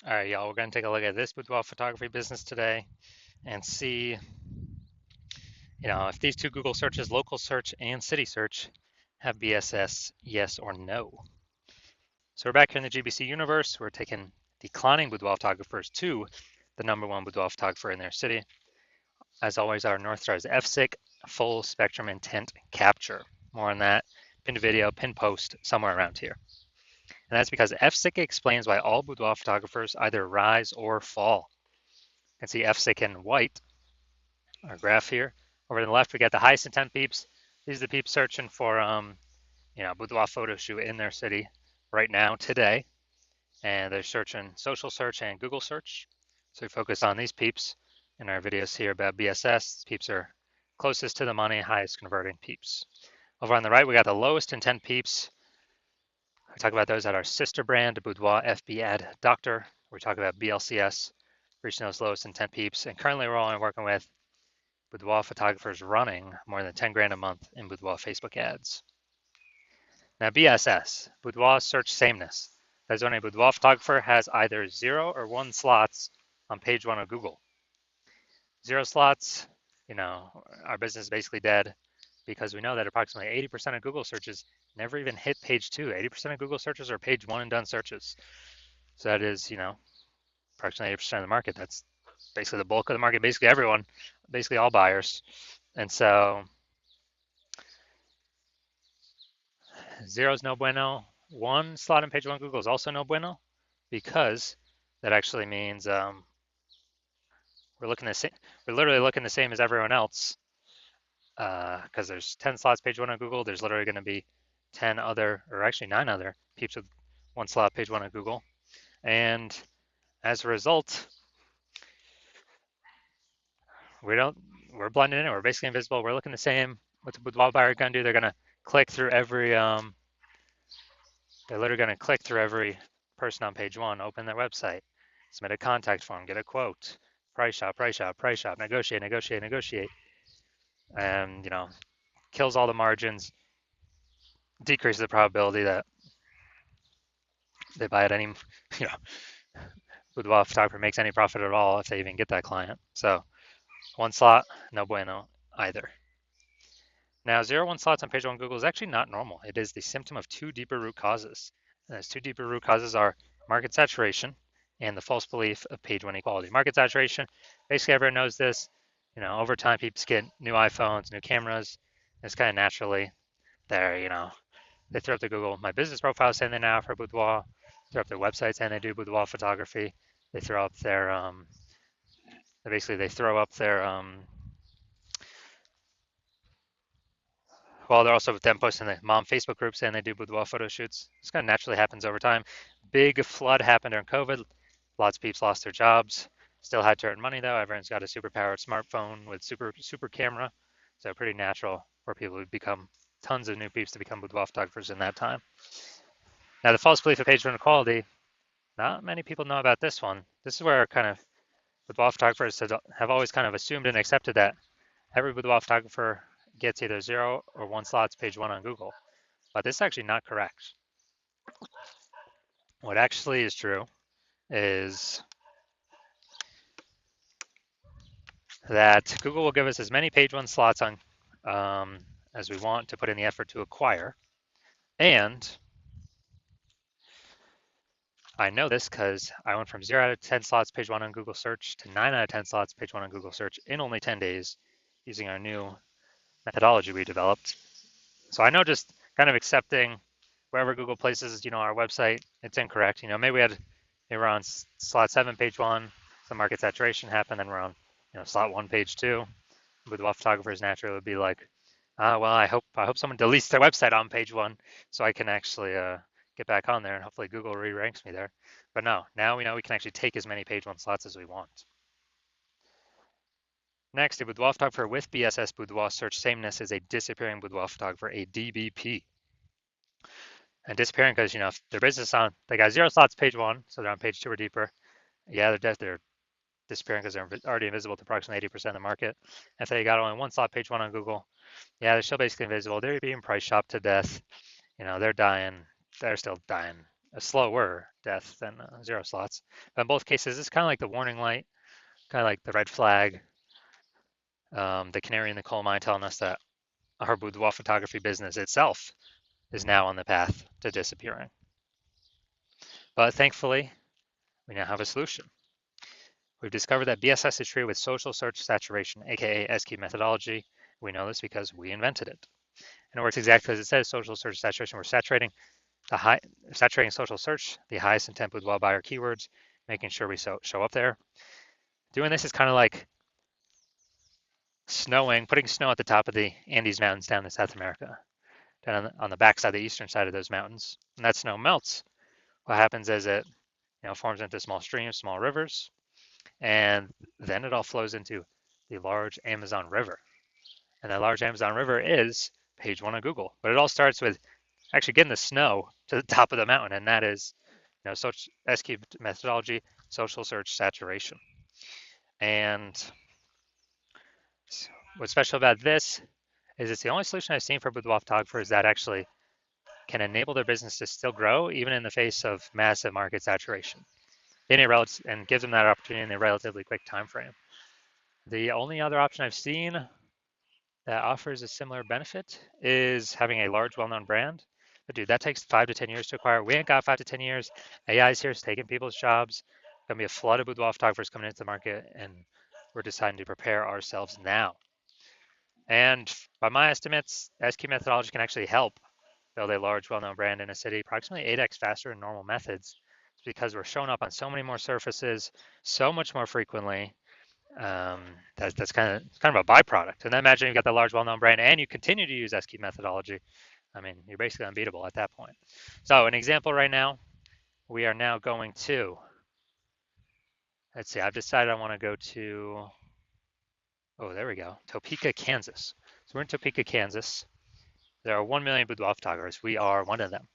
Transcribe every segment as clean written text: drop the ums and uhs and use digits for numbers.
All right, y'all, we're going to take a look at this boudoir photography business today and see, if these two Google searches, local search and city search, have BSS, yes or no. So we're back here in the GBC universe. We're taking declining boudoir photographers to the #1 boudoir photographer in their city. As always, our North Star is FSIC, full spectrum intent capture. More on that, pinned video, pinned post, somewhere around here. And that's because FSIC explains why all boudoir photographers either rise or fall. You can see FSIC in white, our graph here. Over to the left, we got the highest intent peeps. These are the peeps searching for, boudoir photo shoot in their city right now, today. And they're searching social search and Google search. So we focus on these peeps in our videos here about BSS. Peeps are closest to the money, highest converting peeps. Over on the right, we got the lowest intent peeps. We talk about those at our sister brand, Boudoir FB Ad Doctor. We talk about BLCS, reaching those lowest intent peeps. And currently, we're only working with boudoir photographers running more than 10 grand a month in boudoir Facebook ads. Now, BSS, boudoir search sameness. That's when a boudoir photographer has either 0 or 1 slots on page 1 of Google. 0 slots, our business is basically dead because we know that approximately 80% of Google searches never even hit page 2. 80% of Google searches are page 1 and done searches. So that is, approximately 80% of the market. That's basically the bulk of the market, basically everyone, basically all buyers. And so 0 is no bueno. 1 slot on page 1 Google is also no bueno because that actually means we're literally looking the same as everyone else because there's 10 slots page 1 on Google. There's literally going to be 10 other, or actually 9 other peeps with 1 slot page 1 on Google. And as a result, we're blended in. We're basically invisible. We're looking the same. What the boudoir buyer going to do? They're going to click through every. They're literally going to click through every person on page 1, open their website, submit a contact form, get a quote, price shop, negotiate, and kills all the margins, decreases the probability that they buy at any, boudoir photographer makes any profit at all if they even get that client. So 1 slot, no bueno either. Now, 0-1 slots on page 1 Google is actually not normal. It is the symptom of 2 deeper root causes. And those 2 deeper root causes are market saturation and the false belief of page 1 equality. Market saturation, basically everyone knows this. Over time, people get new iPhones, new cameras. It's kind of naturally there, they throw up the Google My Business profile saying they now offer boudoir, throw up their website saying they do boudoir photography. They throw up their, they throw up their, they're also then posting the mom Facebook group saying they do boudoir photo shoots. This kind of naturally happens over time. Big flood happened during COVID. Lots of people lost their jobs. Still had to earn money though. Everyone's got a super powered smartphone with super camera. So pretty natural for people to become tons of new peeps to become boudoir photographers in that time. Now the false belief of page 1 equality, not many people know about this one. This is where kind of boudoir photographers have always kind of assumed and accepted that every boudoir photographer gets either 0 or 1 slots page 1 on Google. But this is actually not correct. What actually is true is that Google will give us as many page 1 slots on as we want to put in the effort to acquire. And I know this because I went from 0 out of 10 slots page 1 on Google search to 9 out of 10 slots page 1 on Google search in only 10 days using our new methodology we developed. So I know just kind of accepting wherever Google places, our website, it's incorrect. Maybe we're on slot 7, page 1, some market saturation happened, then we're on, slot 1, page 2. Boudoir photographers naturally would be like, well, I hope someone deletes their website on page 1 so I can actually get back on there and hopefully Google re-ranks me there. But no, now we know we can actually take as many page 1 slots as we want. Next, a boudoir photographer with BSS boudoir search sameness is a disappearing boudoir photographer, a DBP. And disappearing because, if their business they got 0 slots page 1, so they're on page 2 or deeper. Yeah, they're disappearing because they're already invisible to approximately 80% of the market. If they got only 1 slot page 1 on Google, yeah, they're still basically invisible. They're being price shopped to death. They're dying. They're still dying a slower death than 0 slots. But in both cases, it's kind of like the warning light, kind of like the red flag, the canary in the coal mine telling us that our boudoir photography business itself is now on the path to disappearing. But thankfully, we now have a solution. We've discovered that BSS is treated with social search saturation, aka SQ methodology. We know this because we invented it. And it works exactly as it says, social search saturation. We're saturating social search, the highest intent boudoir buyer keywords, making sure we show up there. Doing this is kind of like putting snow at the top of the Andes Mountains down in South America, down on the backside, the eastern side of those mountains. And that snow melts. What happens is it forms into small streams, small rivers, and then it all flows into the large Amazon River. And that large Amazon River is page 1 of Google. But it all starts with actually getting the snow to the top of the mountain, and that is SQ methodology, social search saturation. And what's special about this is it's the only solution I've seen for boudoir photographers that actually can enable their business to still grow even in the face of massive market saturation, and gives them that opportunity in a relatively quick time frame. The only other option I've seen that offers a similar benefit is having a large, well-known brand. But dude, that takes 5 to 10 years to acquire. We ain't got 5 to 10 years. AI is here, it's taking people's jobs. Gonna be a flood of boudoir photographers coming into the market, and we're deciding to prepare ourselves now. And by my estimates, SQ methodology can actually help build a large, well-known brand in a city approximately 8x faster than normal methods. It's because we're showing up on so many more surfaces, so much more frequently. That's kind of a byproduct. And then imagine you've got the large, well-known brand, and you continue to use SQ methodology. I mean, you're basically unbeatable at that point. So an example right now, we are now going to, let's see, I've decided I want to go to, oh, there we go, Topeka, Kansas. So we're in Topeka, Kansas. There are 1 million boudoir photographers. We are one of them.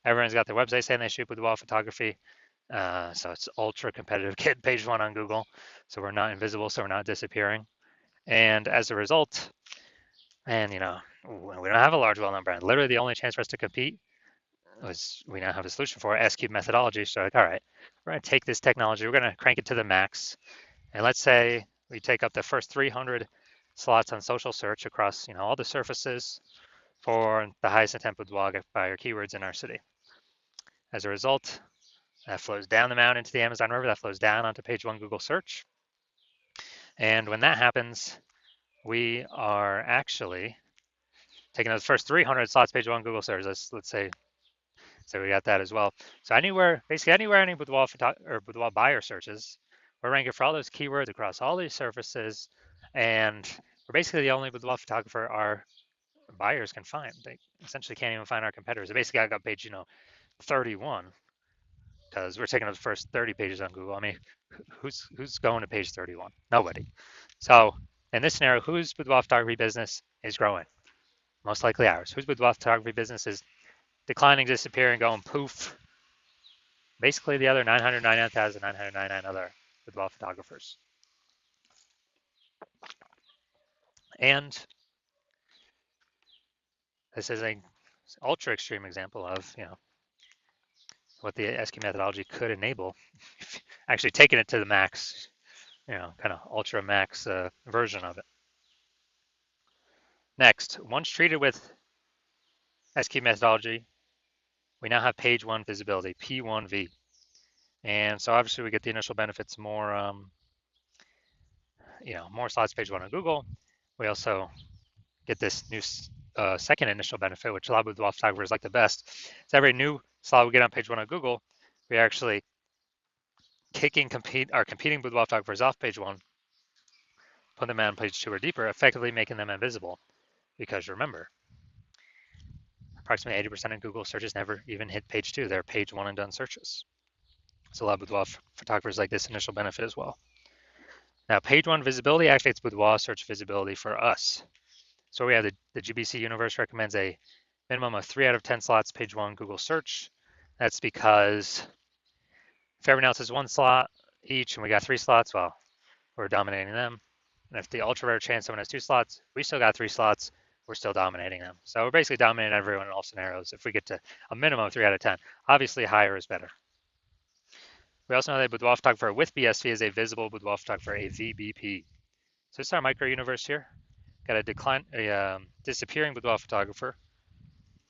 Everyone's got their website saying they shoot boudoir photography. So it's ultra competitive. Get page 1 on Google. So we're not invisible, so we're not disappearing. And as a result, and we don't have a large, well-known brand. Literally, the only chance for us to compete was we now have a solution for it, SQ methodology. So like, all right, we're going to take this technology, we're going to crank it to the max, and let's say we take up the first 300 slots on social search across all the surfaces for the highest intent boudoir buyer keywords in our city. As a result, that flows down the mountain into the Amazon River. That flows down onto page 1 Google search. And when that happens, we are actually taking those first 300 slots, page 1 Google search. Let's say we got that as well. So basically anywhere any boudoir buyer searches, we're ranking for all those keywords across all these surfaces, and we're basically the only boudoir photographer our buyers can find. They essentially can't even find our competitors. They basically got page 31 because we're taking the first 30 pages on Google. I mean, who's going to page 31? Nobody. So in this scenario, whose boudoir photography business is growing? Most likely ours. Whose boudoir photography business is declining, disappearing, going poof? Basically the other 999,999 other boudoir photographers. And this is an ultra extreme example of what the SQ methodology could enable. Actually taking it to the max, kind of ultra max version of it. Next, once treated with SQ methodology, we now have page 1 visibility, P1V. And so obviously we get the initial benefits, more slots page 1 on Google. We also get this new second initial benefit, which a lot of boudoir photographers like the best. So every new slot we get on page 1 on Google, we are actually kicking our competing boudoir photographers off page 1, put them on page 2 or deeper, effectively making them invisible. Because remember, approximately 80% of Google searches never even hit page 2. They're page 1 and done searches. So a lot of boudoir photographers like this initial benefit as well. Now, page 1 visibility activates boudoir search visibility for us. So we have the GBC universe recommends a minimum of 3 out of 10 slots page 1 Google search. That's because if everyone else has 1 slot each and we got 3 slots, well, we're dominating them. And if the ultra rare chance someone has 2 slots, we still got 3 slots, we're still dominating them. So we're basically dominating everyone in all scenarios if we get to a minimum of 3 out of 10. Obviously, higher is better. We also know that boudoir photographer with BSV is a visible boudoir photographer, a VBP. So this is our micro universe here. Got a disappearing boudoir photographer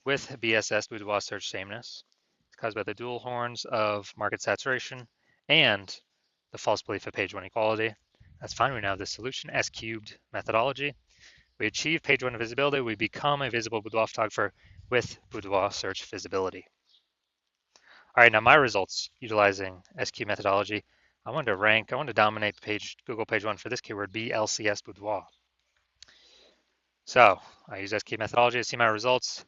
with BSS, boudoir search sameness. It's caused by the dual horns of market saturation and the false belief of page one equality. That's fine. We now have the solution, S cubed methodology. We achieve page one visibility. We become a visible boudoir photographer with boudoir search visibility. All right, now my results utilizing SQ methodology. I wanted to dominate Google page one for this keyword, BLCS boudoir. So I use SQ methodology to see my results.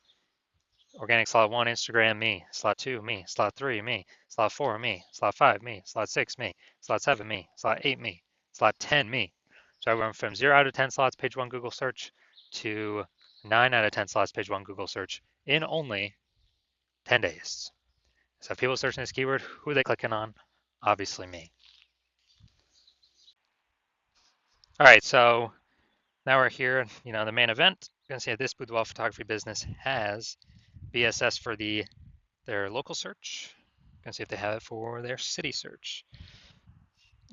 Organic slot 1, Instagram, me. Slot 2, me. Slot 3, me. Slot 4, me. Slot 5, me. Slot 6, me. Slot 7, me. Slot 8, me. Slot 10, me. So I went from 0 out of 10 slots page 1 Google search to 9 out of 10 slots page 1 Google search in only 10 days. So if people searching this keyword, who are they clicking on? Obviously me. All right, so now we're here, the main event. You're gonna see that this boudoir photography business has BSS for their local search. Gonna see if they have it for their city search.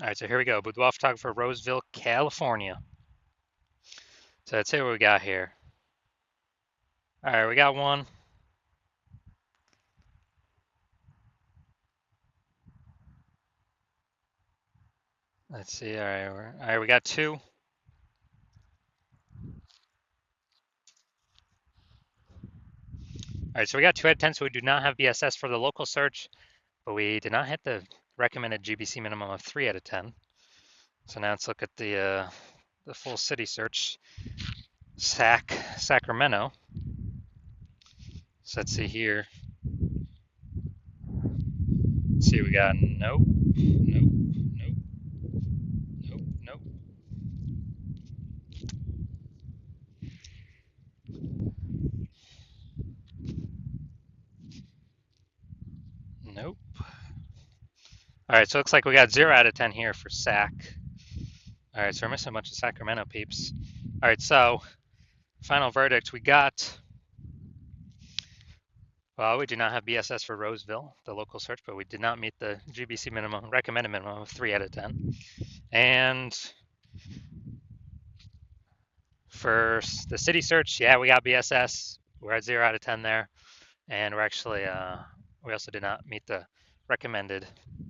All right, so here we go. Boudoir photographer, Roseville, California. So let's see what we got here. All right, we got one. Let's see. All right, we got two. All right, so we got 2 out of 10, so we do not have BSS for the local search, but we did not hit the recommended GBC minimum of 3 out of 10. So now let's look at the full city search. Sacramento. So let's see here. Let's see, we got nope, nope, nope, nope, nope. Nope. All right, so it looks like we got 0 out of 10 here for Sac. All right, so we're missing a bunch of Sacramento peeps. All right, so final verdict, we do not have BSS for Roseville, the local search, but we did not meet the GBC minimum, recommended minimum of 3 out of 10. And for the city search, yeah, we got BSS. We're at 0 out of 10 there. And we're actually, we also did not meet the recommended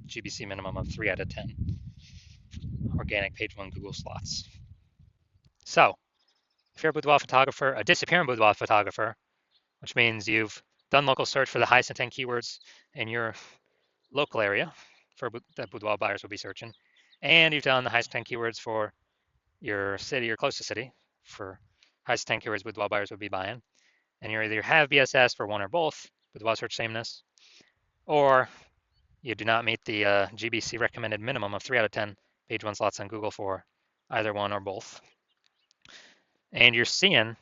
GBC minimum of 3 out of 10 organic page 1 Google slots. So if you're a boudoir photographer, a disappearing boudoir photographer, which means you've done local search for the highest intent keywords in your local area that boudoir buyers will be searching, and you've done the highest intent keywords for your city or close to city for highest intent keywords boudoir buyers would be buying, and you either have BSS for one or both, boudoir search sameness, or you do not meet the GBC recommended minimum of 3 out of 10 page 1 slots on Google for either one or both. And you're seeing,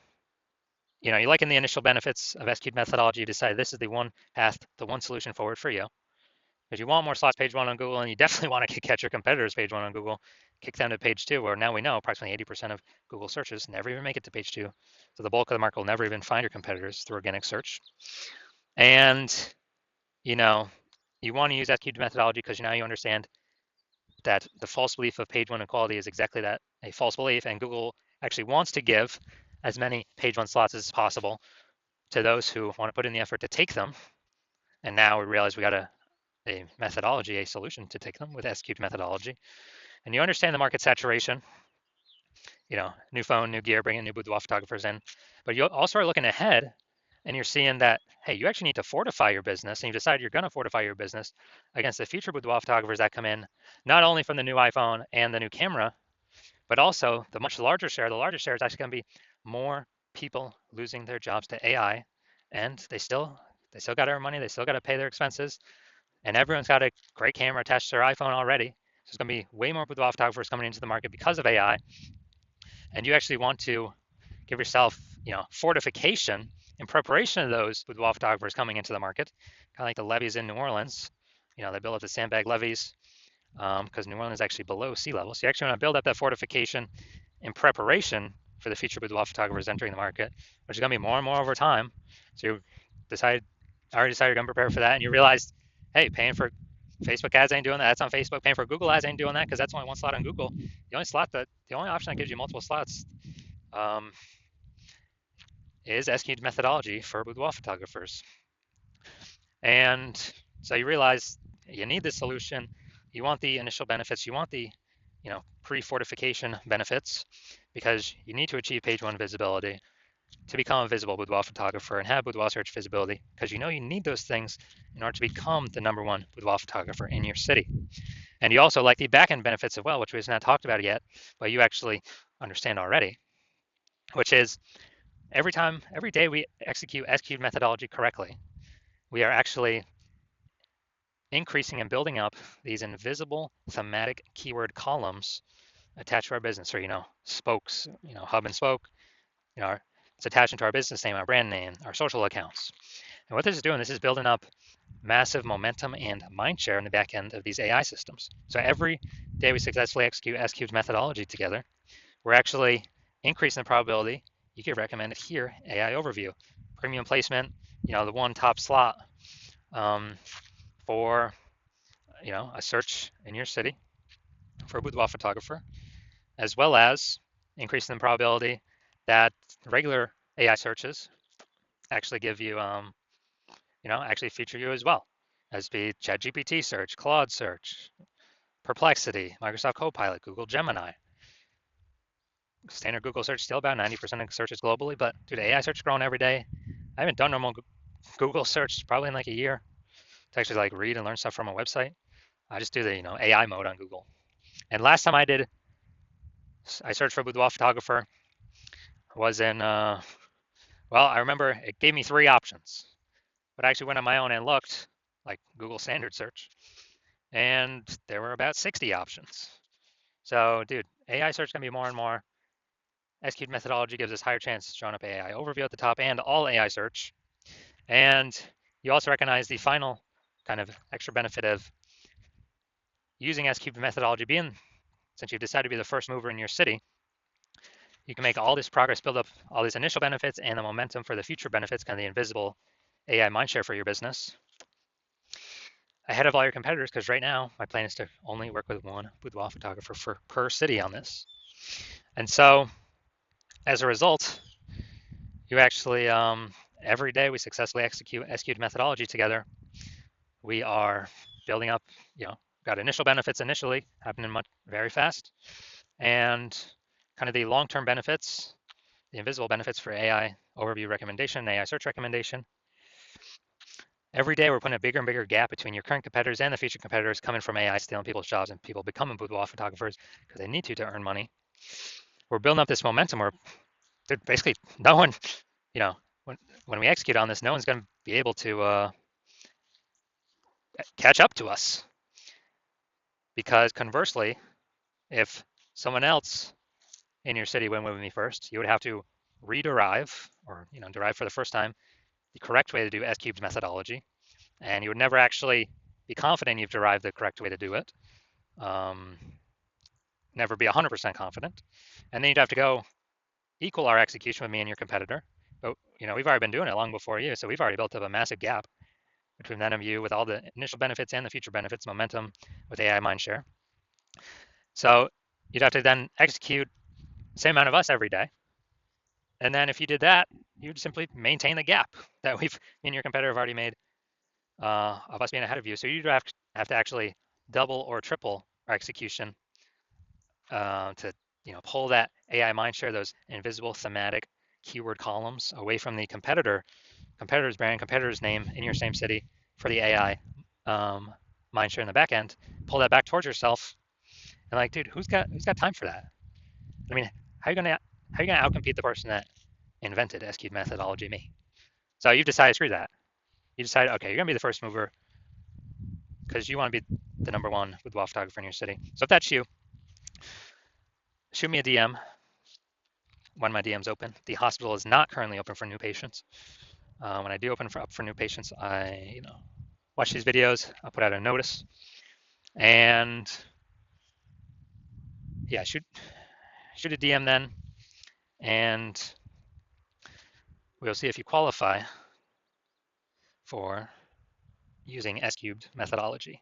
you're liking the initial benefits of SQ'd methodology. You decide this is the one path, the one solution forward for you. If you want more slots page 1 on Google, and you definitely want to catch your competitors page 1 on Google, kick them to page 2, where now we know approximately 80% of Google searches never even make it to page 2. So the bulk of the market will never even find your competitors through organic search. And, you want to use SQ'd methodology because now you understand that the false belief of page 1 equality is exactly that, a false belief, and Google actually wants to give as many page 1 slots as possible to those who want to put in the effort to take them. And now we realize we got a methodology, a solution to take them with SQ'd methodology. And you understand the market saturation, new phone, new gear, bringing new boudoir photographers in. But you also are looking ahead and you're seeing that, hey, you actually need to fortify your business, and you decide you're going to fortify your business against the future boudoir photographers that come in, not only from the new iPhone and the new camera, but also the much larger share. The larger share is actually going to be more people losing their jobs to AI, and they still got to earn money. They still got to pay their expenses, and everyone's got a great camera attached to their iPhone already. So there's going to be way more boudoir photographers coming into the market because of AI, and you actually want to give yourself, fortification in preparation of those boudoir photographers coming into the market, kind of like the levees in New Orleans. They build up the sandbag levees because New Orleans is actually below sea level. So you actually want to build up that fortification in preparation for the future boudoir photographers entering the market, which is going to be more and more over time. So you already decided you're going to prepare for that, and you realized, hey, paying for Facebook ads ain't doing that. That's on Facebook. Paying for Google ads ain't doing that because that's only one slot on Google. The only option that gives you multiple slots um, is SQ'd methodology for boudoir photographers. And so you realize you need this solution. You want the initial benefits. You want the pre-fortification benefits because you need to achieve page one visibility to become a visible boudoir photographer and have boudoir search visibility because you need those things in order to become the #1 boudoir photographer in your city. And you also like the back-end benefits as well, which we've not talked about yet, but you actually understand already, which is every day we execute SQ'd methodology correctly, we are actually increasing and building up these invisible thematic keyword columns attached to our business, or spokes, hub and spoke. It's attached into our business name, our brand name, our social accounts. And what this is doing, this is building up massive momentum and mind share in the back end of these AI systems. So every day we successfully execute SQ's methodology together, we're actually increasing the probability you get recommended here, AI overview, premium placement, the one top slot for a search in your city for a boudoir photographer, as well as increasing the probability that regular AI searches actually give you, actually feature you as well, as be ChatGPT search, Claude search, Perplexity, Microsoft Copilot, Google Gemini. Standard Google search still about 90% of searches globally, but dude, AI search is growing every day. I haven't done normal Google search probably in like a year to actually like read and learn stuff from a website. I just do the AI mode on Google. And last time I searched for boudoir photographer was in I remember it gave me 3 options, but I actually went on my own and looked like Google standard search, and there were about 60 options. So dude, AI search can be more and more. SQ'd methodology gives us higher chances of showing up AI overview at the top and all AI search. And you also recognize the final kind of extra benefit of using SQ'd methodology since you've decided to be the first mover in your city, you can make all this progress, build up all these initial benefits and the momentum for the future benefits, kind of the invisible AI mindshare for your business, ahead of all your competitors, because right now my plan is to only work with one boudoir photographer per city on this. And so as a result, you actually, every day we successfully execute SQ'd methodology together. We are building up, got initial benefits initially, happening very fast, and kind of the long-term benefits, the invisible benefits for AI overview recommendation, AI search recommendation. Every day we're putting a bigger and bigger gap between your current competitors and the future competitors coming from AI stealing people's jobs and people becoming boudoir photographers because they need to earn money. We're building up this momentum where basically no one, when we execute on this, no one's going to be able to catch up to us. Because conversely, if someone else in your city went with me first, you would have to rederive or derive for the first time the correct way to do SQ's methodology, and you would never actually be confident you've derived the correct way to do it. Never be 100% confident, and then you'd have to go equal our execution with me and your competitor. But we've already been doing it long before you, so we've already built up a massive gap between them and you with all the initial benefits and the future benefits, momentum with AI mindshare. So you'd have to then execute the same amount of us every day. And then if you did that, you'd simply maintain the gap that me and your competitor have already made of us being ahead of you. So you'd have to actually double or triple our execution to pull that AI mindshare, those invisible thematic keyword columns away from the competitor's brand, competitor's name in your same city for the AI mindshare in the back end. Pull that back towards yourself, and like, dude, who's got time for that? I mean, how are you gonna outcompete the person that invented SQ'd methodology, me? So you've decided, screw that. You decided, okay, you're gonna be the first mover because you want to be the #1 boudoir photographer in your city. So if that's you, shoot me a DM when my DM's open. The hospital is not currently open for new patients. When I do open up for new patients, I watch these videos. I'll put out a notice, and yeah, shoot a DM then. And we'll see if you qualify for using S cubed methodology.